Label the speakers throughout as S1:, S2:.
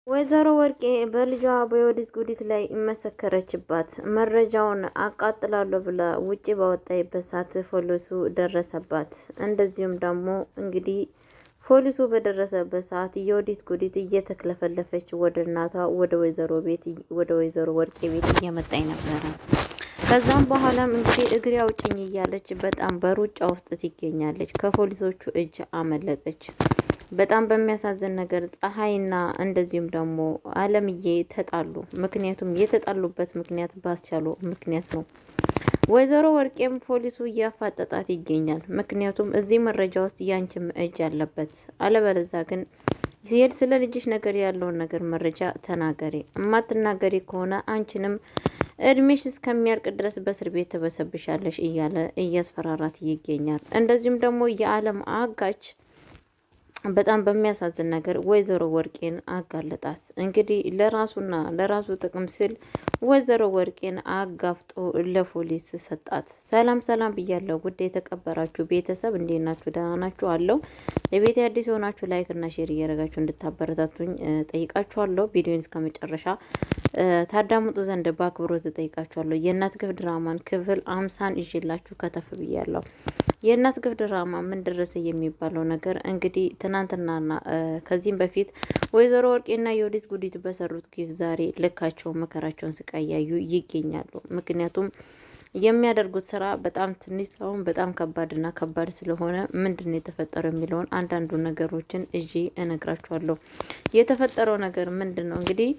S1: ወይዘሮ ወርቄ በልጇ በዮዲት ጉዲት ላይ መሰከረችባት። መረጃውን አቃጥላለሁ ብላ ውጪ ባወጣይበት ሰዓት ፖሊሱ ደረሰባት። እንደዚሁም ደግሞ እንግዲህ ፖሊሱ በደረሰበት ሰዓት ዮዲት ጉዲት እየተክለፈለፈች ወደ እናቷ ወደ ወይዘሮ ወርቄ ቤት እየመጣኝ ነበረ። ከዛም በኋላም እንግዲህ እግሬ አውጭኝ እያለች በጣም በሩጫ ውስጥ ትገኛለች። ከፖሊሶቹ እጅ አመለጠች። በጣም በሚያሳዝን ነገር ፀሐይና እንደዚሁም ደግሞ አለምዬ ተጣሉ። ምክንያቱም የተጣሉበት ምክንያት ባስቻሉ ምክንያት ነው። ወይዘሮ ወርቄም ፖሊሱ እያፋጠጣት ይገኛል። ምክንያቱም እዚህ መረጃ ውስጥ ያንቺም እጅ አለበት፣ አለበለዛ ግን ሲሄድ ስለ ልጅሽ ነገር ያለውን ነገር መረጃ ተናገሪ፣ እማትናገሪ ከሆነ አንቺንም እድሜሽ እስከሚያልቅ ድረስ በእስር ቤት ተበሰብሻለሽ እያለ እያስፈራራት ይገኛል። እንደዚሁም ደግሞ የአለም አጋች በጣም በሚያሳዝን ነገር ወይዘሮ ወርቄን አጋለጣት። እንግዲህ ለራሱና ለራሱ ጥቅም ሲል ወይዘሮ ወርቄን አጋፍጦ ለፖሊስ ሰጣት። ሰላም ሰላም ብያለሁ ውድ የተከበራችሁ ቤተሰብ እንዴት ናችሁ? ደህና ናችሁ? አለው ለቤት አዲስ የሆናችሁ ላይክ እና ሼር እያደረጋችሁ እንድታበረታቱኝ ጠይቃችኋለሁ። ቪዲዮን እስከ መጨረሻ ታዳምጡ ዘንድ በአክብሮት ጠይቃችኋለሁ። የእናት ግፍ ድራማን ክፍል 50ን ይዤላችሁ ከተፍ ብያለሁ። የእናት ግፍ ድራማ ምን ደረሰ የሚባለው ነገር እንግዲህ ትናንትናና ከዚህም በፊት ወይዘሮ ወርቄና ዮዲት ጉዲት በሰሩት ግፍ ዛሬ ልካቸው መከራቸውን ስቃያዩ ይገኛሉ። ምክንያቱም የሚያደርጉት ስራ በጣም ትንሽ ሳይሆን በጣም ከባድና ከባድ ስለሆነ ምንድን ነው የተፈጠረው የሚለውን አንዳንዱ ነገሮችን እጂ እነግራችኋለሁ። የተፈጠረው ነገር ምንድን ነው እንግዲህ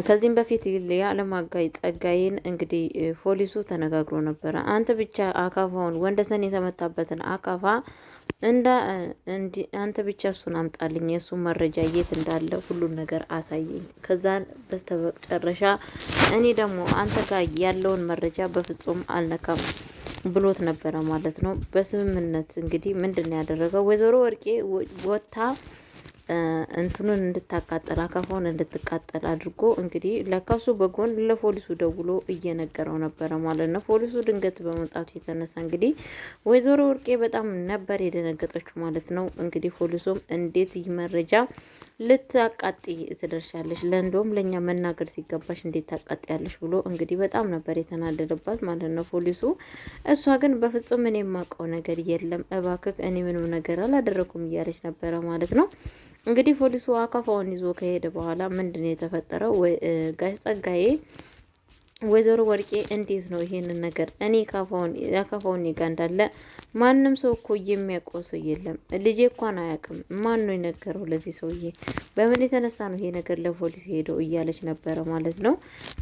S1: ከዚህም በፊት የአለማጋይ ጸጋዬን እንግዲህ ፖሊሱ ተነጋግሮ ነበረ። አንተ ብቻ አካፋውን ወንደሰን የተመታበትን አካፋ አንተ ብቻ እሱን አምጣልኝ፣ የእሱ መረጃ የት እንዳለ ሁሉን ነገር አሳየኝ። ከዛን በስተመጨረሻ እኔ ደግሞ አንተ ጋር ያለውን መረጃ በፍጹም አልነካም ብሎት ነበረ ማለት ነው። በስምምነት እንግዲህ ምንድን ነው ያደረገው ወይዘሮ ወርቄ ወታ እንትኑን እንድታቃጠል አካፋውን እንድትቃጠል አድርጎ እንግዲህ ለካሱ በጎን ለፖሊሱ ደውሎ እየነገረው ነበረ ማለት ነው። ፖሊሱ ድንገት በመምጣቱ የተነሳ እንግዲህ ወይዘሮ ወርቄ በጣም ነበር የደነገጠችው ማለት ነው። እንግዲህ ፖሊሱም እንዴት ይህ መረጃ ልታቃጢ ትደርሻለሽ? ለእንደውም ለእኛ መናገር ሲገባሽ እንዴት ታቃጢያለሽ? ብሎ እንግዲህ በጣም ነበር የተናደደባት ማለት ነው ፖሊሱ። እሷ ግን በፍጹም እኔ የማውቀው ነገር የለም እባክህ፣ እኔ ምንም ነገር አላደረኩም እያለች ነበረ ማለት ነው። እንግዲህ ፖሊሱ አካፋውን ይዞ ከሄደ በኋላ ምንድነው የተፈጠረው? ጋሽ ጸጋዬ ወይዘሮ ወርቄ እንዴት ነው ይሄንን ነገር እኔ አካፋውን ጋ እንዳለ ማንም ሰው እኮ የሚያውቀው ሰው የለም፣ ልጄ እንኳን አያውቅም፣ ማን ነው የነገረው ለዚህ ሰውዬ? በምን የተነሳ ነው ይሄ ነገር ለፖሊስ ሄደው እያለች ነበረ ማለት ነው።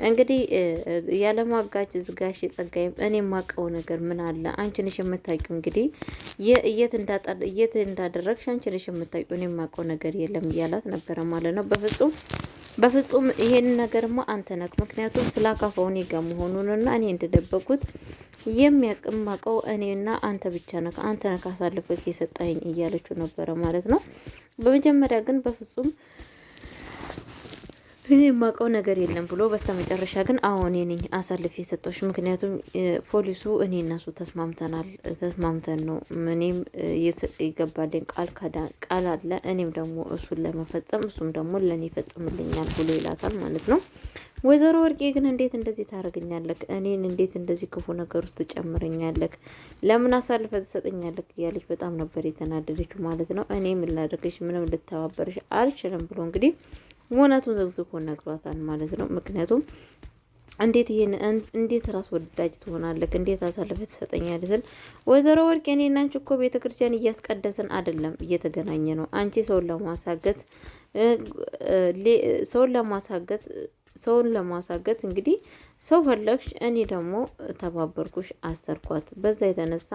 S1: እንግዲህ ያለማጋጭ ጋሽ ጸጋዬም እኔ የማውቀው ነገር ምን አለ? አንቺ ነሽ የምታውቂው፣ እንግዲህ የት እንዳደረግሽ አንቺ ነሽ የምታውቂው፣ እኔ የማውቀው ነገር የለም እያላት ነበረ ማለት ነው። በፍጹም ይሄንን ነገርማ አንተ ነህ፣ ምክንያቱም ስላካፋው እኔ ጋር መሆኑንና እኔ እንደደበቁት የሚያቅማቀው እኔና አንተ ብቻ ነህ፣ አንተ ነህ አሳልፈህ የሰጠኸኝ እያለችው ነበረ ማለት ነው። በመጀመሪያ ግን በፍጹም እኔ የማውቀው ነገር የለም ብሎ በስተመጨረሻ ግን አሁን እኔ ነኝ አሳልፌ የሰጠሁሽ፣ ምክንያቱም ፖሊሱ እኔ እና እሱ ተስማምተን ነው፣ እኔም የገባልኝ ቃል አለ፣ እኔም ደግሞ እሱን ለመፈጸም እሱም ደግሞ ለእኔ ይፈጽምልኛል ብሎ ይላታል ማለት ነው። ወይዘሮ ወርቄ ግን እንዴት እንደዚህ ታደርገኛለህ? እኔን እንዴት እንደዚህ ክፉ ነገር ውስጥ ትጨምረኛለህ? ለምን አሳልፈ ትሰጠኛለህ? እያለች በጣም ነበር የተናደደችው ማለት ነው። እኔ ምን ላደርግሽ? ምንም ልተባበርሽ አልችልም ብሎ እንግዲህ እውነቱን ዘግዝኮ ነግሯታል ማለት ነው። ምክንያቱም እንዴት ራስ ወዳጅ ትሆናለህ? እንዴት አሳልፈህ ትሰጠኛለህ? ስል ወይዘሮ ወርቄ እኔና አንቺ እኮ ቤተክርስቲያን እያስቀደስን አይደለም እየተገናኘ ነው። አንቺ ሰውን ለማሳገት እንግዲህ ሰው ፈለግሽ፣ እኔ ደግሞ ተባበርኩሽ፣ አሰርኳት። በዛ የተነሳ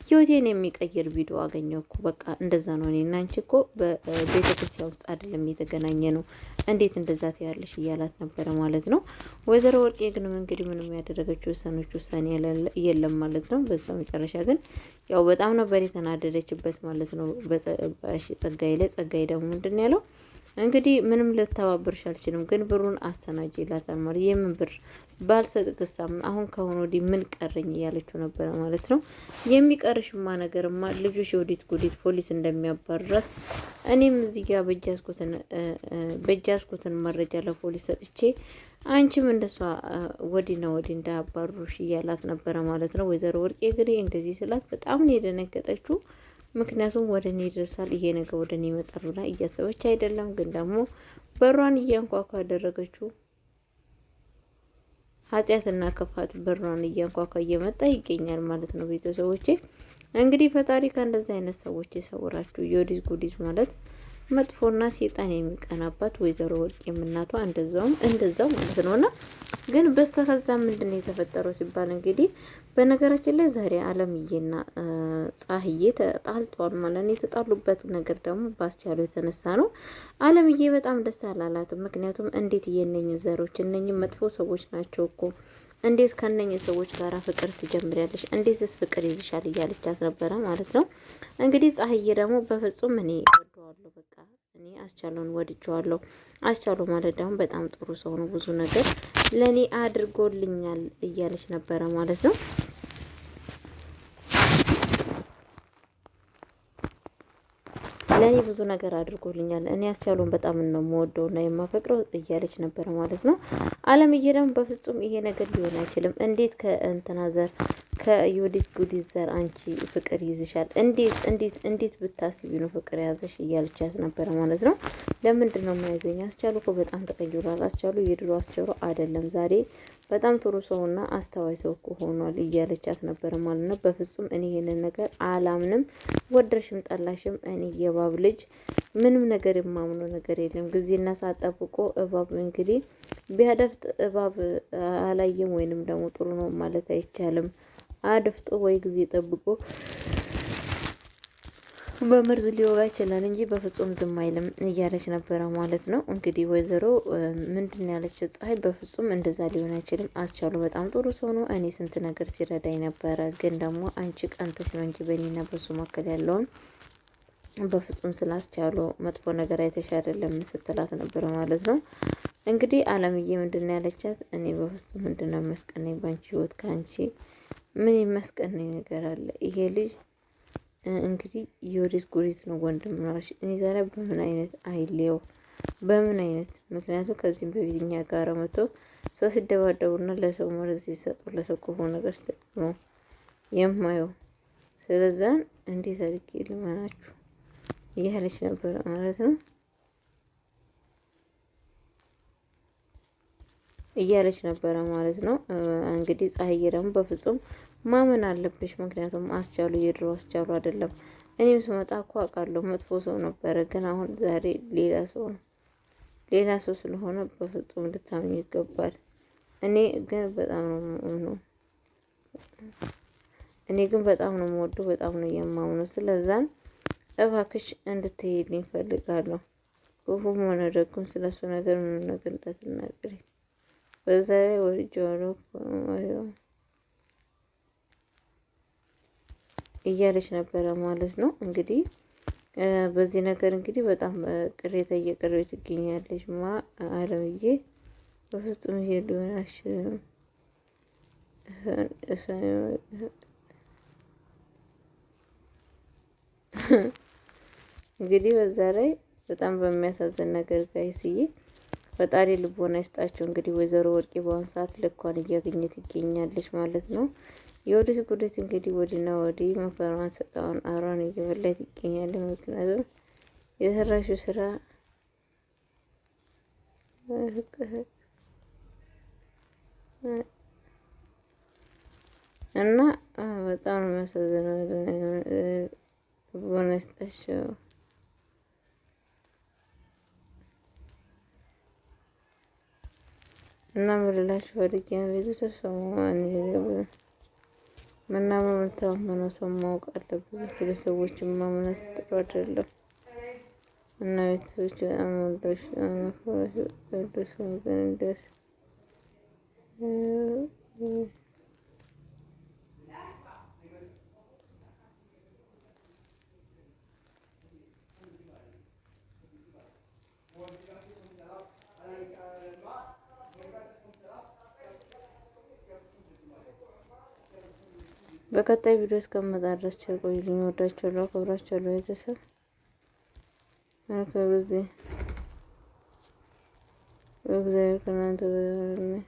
S1: ህይወቴን የሚቀይር ቪዲዮ አገኘኩ። በቃ እንደዛ ነው። እኔና አንቺ እኮ በቤተክርስቲያን ውስጥ አይደለም የተገናኘ ነው። እንዴት እንደዛ ትያለሽ? እያላት ነበረ ማለት ነው። ወይዘሮ ወርቄ ግን እንግዲህ ምንም ያደረገችው ውሳኔ የለም ማለት ነው። በዛ መጨረሻ ግን ያው በጣም ነበር የተናደደችበት ማለት ነው ጸጋዬ ላይ። ጸጋዬ ደግሞ ምንድን ያለው እንግዲህ ምንም ልተባብርሽ አልችልም፣ ግን ብሩን አስተናጅ ይላታል ማለት የምን ብር ባልሰጥቅሳም አሁን ከሆነ ወዲህ ምን ቀረኝ እያለችው ነበረ ማለት ነው። የሚቀርሽማ ነገርማ ልጆች የወዲት ጉዲት ፖሊስ እንደሚያባርራት እኔም እዚህ ጋር በእጃዝኩትን መረጃ ለፖሊስ ሰጥቼ አንቺም እንደሷ ወዲና ወዲህ እንዳያባሩሽ እያላት ነበረ ማለት ነው። ወይዘሮ ወርቄ እንግዲህ እንደዚህ ስላት በጣም ነው የደነገጠችው። ምክንያቱም ወደ እኔ ይደርሳል ይሄ ነገር ወደ እኔ ይመጣል ብላ እያሰበች አይደለም። ግን ደግሞ በሯን እያንኳኳ ያደረገችው ኃጢአትና ክፋት በሯን እያንኳኳ እየመጣ ይገኛል ማለት ነው። ቤተሰቦቼ እንግዲህ ፈጣሪ ከእንደዚህ አይነት ሰዎች የሰውራችሁ። የወዲት ጉዲት ማለት መጥፎና ሴጣን የሚቀናባት ወይዘሮ ወርቅ የምናቷ እንደዛው ማለት ነውና ግን በስተከዛ ምንድነው የተፈጠረው ሲባል እንግዲህ በነገራችን ላይ ዛሬ አለምዬና ፀሐዬ ተጣልተዋል ማለት ነው። የተጣሉበት ነገር ደግሞ ባስቻሉ የተነሳ ነው። አለምዬ በጣም ደስ አላላትም። ምክንያቱም እንዴት የነኝህ ዘሮች እነኝህ መጥፎ ሰዎች ናቸው እኮ እንዴት ከነኝህ ሰዎች ጋር ፍቅር ትጀምሪያለሽ? እንዴትስ ፍቅር ይዝሻል? እያለቻት ነበረ ማለት ነው። እንግዲህ ፀሐዬ ደግሞ በፍጹም እኔ ወደዋለሁ፣ በቃ እኔ አስቻለውን ወድጀዋለሁ። አስቻለው ማለት ደግሞ በጣም ጥሩ ሰው ነው፣ ብዙ ነገር ለኔ አድርጎልኛል እያለች ነበረ ማለት ነው። ለኔ ብዙ ነገር አድርጎልኛል። እኔ አስቻሉን በጣም ነው የምወደውና የማፈቅረው እያለች ነበረ ማለት ነው። አለምዬ ደግሞ በፍጹም ይሄ ነገር ሊሆን አይችልም። እንዴት ከእንትና ዘር ከዮዲት ጉዲት ዘር አንቺ ፍቅር ይዝሻል? እንዴት ብታስቢ ነው ፍቅር ያዘሽ? እያለቻት ነበረ ማለት ነው። ለምንድን ነው የማይዘኝ? አስቻሉ እኮ በጣም ተቀይሯል። አስቻሉ የድሮ አስቻሉ አይደለም። ዛሬ በጣም ጥሩ ሰውና አስተዋይ ሰው እኮ ሆኗል እያለቻት ነበረ ማለት ነው። በፍጹም እኔ ይሄንን ነገር አላምንም። ወደርሽም ጠላሽም እኔ የእባብ ልጅ ምንም ነገር የማምነው ነገር የለም። ጊዜና ሰዓት ጠብቆ እባብ እንግዲህ ቢያደፍጥ እባብ አላየም ወይንም ደግሞ ጥሩ ነው ማለት አይቻልም። አድፍጦ ወይ ጊዜ ጠብቆ በመርዝ ሊወጋ ይችላል እንጂ በፍጹም ዝም አይልም እያለች ነበረ ማለት ነው። እንግዲህ ወይዘሮ ምንድን ያለች ፀሐይ በፍጹም እንደዛ ሊሆን አይችልም። አስቻሉ በጣም ጥሩ ሰው ነው። እኔ ስንት ነገር ሲረዳኝ ነበረ። ግን ደግሞ አንቺ ቀንተሽ ነው እንጂ በእኔና በሱ መካከል ያለውን በፍጹም ስላስቻሉ መጥፎ ነገር አይተሽ አይደለም ስትላት ነበረ ማለት ነው። እንግዲህ አለምዬ ምንድን ያለቻት እኔ በፍጹም ምንድን ነው መስቀነኝ ባንቺ ህይወት ከአንቺ ምን ይመስቀነኝ ነገር አለ? ይሄ ልጅ እንግዲህ የወዲት ጉዲት ነው ወንድም ናሽ። እኔ ዛሬ በምን አይነት አይሌው በምን አይነት ምክንያቱም ከዚህም በፊት እኛ ጋር መጥቶ ሰው ሲደባደቡና ለሰው መርዝ ሲሰጡ ለሰው ክፉ ነገር ሲሰጡ ነው የማየው። ስለዛን እንዴት አድርጌ ልመናችሁ እያለች ነበረ ማለት ነው እያለች ነበረ ማለት ነው። እንግዲህ ፀሐዬ ደግሞ በፍጹም ማመን አለብሽ፣ ምክንያቱም አስቻሉ የድሮ አስቻሉ አይደለም። እኔም ስመጣ እኮ አውቃለሁ መጥፎ ሰው ነበረ፣ ግን አሁን ዛሬ ሌላ ሰው ነው። ሌላ ሰው ስለሆነ በፍጹም ልታምኝ ይገባል። እኔ ግን በጣም ነው እኔ ግን በጣም ነው የምወደው፣ በጣም ነው የማምነው። ስለዛን እባክሽ እንድትሄድልኝ እፈልጋለሁ። ክፉም ሆነ ደግም ስለሱ ነገር ምንም ነገር እንዳትናገሪ። በዛ ላይ ወድጄዋለሁ እያለች ነበረ ማለት ነው። እንግዲህ በዚህ ነገር እንግዲህ በጣም ቅሬታ እየቀረበች ትገኛለች። አለምዬ በፍጹም ይሄ ሊሆን አይችልም። እንግዲህ በዛ ላይ በጣም በሚያሳዝን ነገር ጋይስዬ ፈጣሪ ልቦና ይስጣቸው። እንግዲህ ወይዘሮ ወርቄ በአሁኑ ሰዓት ልኳን እያገኘት ይገኛለች ማለት ነው። የወዲት ጉዲት እንግዲህ ወዲና ወዲህ መከራዋን ስቃዋን አሯን እየበላች ይገኛል። ምክንያቱም የሰራሽው ስራ እና በጣም ነው የሚያሳዝነው። ልቦና ይስጣቸው እና ምልላችሁ ወድቄ ቤተሰብ ሰው ምናምን የምንተማመነው ሰው ማወቅ አለብን። ሁሉ ሰዎችን ማምነት ጥሩ አይደለም። እና ቤተሰቦች በጣም ወዳሽ ቅዱስ ግን ደስ በቀጣይ ቪዲዮ እስከምመጣ ድረስ ቸር ቆዩልኝ። እወዳችኋለሁ፣ አከብራችኋለሁ። ቤተሰብ መልካም ጊዜ። እግዚአብሔር ከእናንተ ጋር ይሁን።